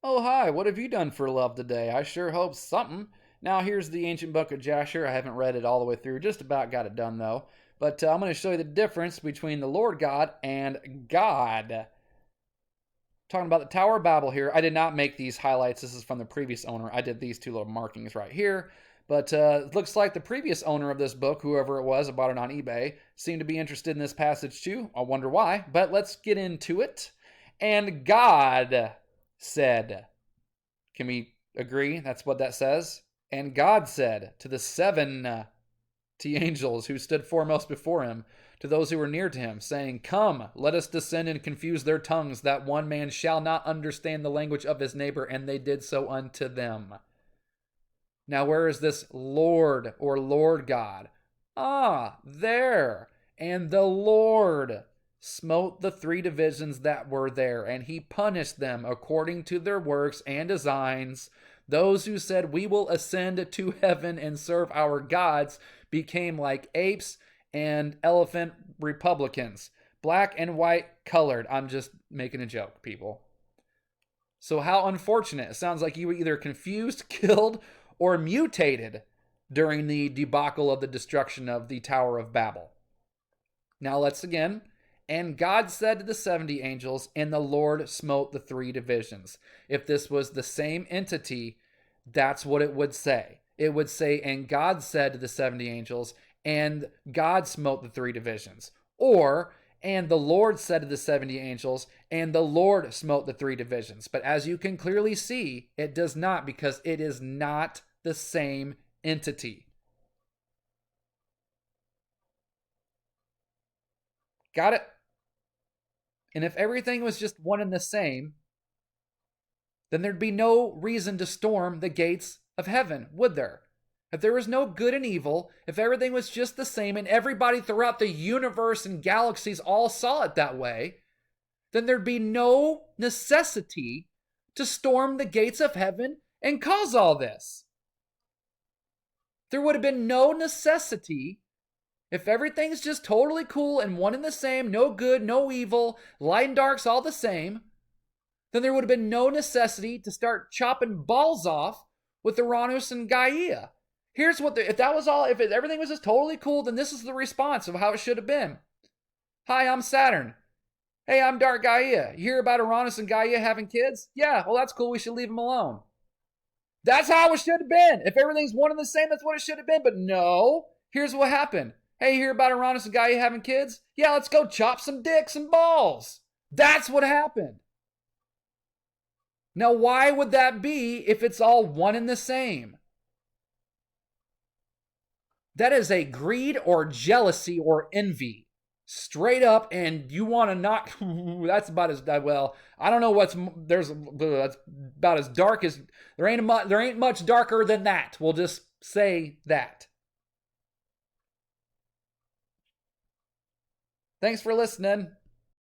Oh, hi, what have you done for love today? I sure hope something. Now, here's the ancient book of Jasher. I haven't read it all the way through, just about got it done though. But I'm going to show you the difference between the Lord God and God. Talking about the Tower of Babel here. I did not make these highlights. This is from the previous owner. I did these two little markings right here. But it looks like the previous owner of this book, whoever it was, I bought it on eBay, seemed to be interested in this passage too. I wonder why. But let's get into it. And God said, can we agree? That's what that says. And God said to the 70 angels who stood foremost before him, to those who were near to him, saying, Come, let us descend and confuse their tongues, that one man shall not understand the language of his neighbor. And they did so unto them. Now, where is this Lord or Lord God? Ah, there. And the Lord smote the three divisions that were there, and he punished them according to their works and designs. Those who said, We will ascend to heaven and serve our gods, became like apes and elephant republicans, black and white colored. I'm just making a joke, people. So, how unfortunate. It sounds like you were either confused, killed, or mutated during the debacle of the destruction of the Tower of Babel. Now, let's again. And God said to the 70 angels, and the Lord smote the three divisions. If this was the same entity, that's what it would say. It would say, and God said to the 70 angels, and God smote the three divisions. Or, and the Lord said to the 70 angels, and the Lord smote the three divisions. But as you can clearly see, it does not, because it is not the same entity. Got it? And if everything was just one and the same, then there'd be no reason to storm the gates of heaven, would there? If there was no good and evil, if everything was just the same and everybody throughout the universe and galaxies all saw it that way, then there'd be no necessity to storm the gates of heaven and cause all this. There would have been no necessity if everything's just totally cool and one and the same, no good, no evil, light and dark's all the same, then there would have been no necessity to start chopping balls off with Uranus and Gaia. Here's what if that was all, if everything was just totally cool, then this is the response of how it should have been. Hi, I'm Saturn. Hey, I'm Dark Gaia. You hear about Uranus and Gaia having kids? Yeah, well, that's cool. We should leave them alone. That's how it should have been. If everything's one and the same, that's what it should have been. But no, here's what happened. Hey, you hear about Uranus and Gaia having kids? Yeah, let's go chop some dicks and balls. That's what happened. Now, why would that be if it's all one and the same? That is a greed or jealousy or envy. Straight up, and you want to knock. That's about as well. I don't know what's there's. That's about as dark as there ain't much darker than that. We'll just say that. Thanks for listening.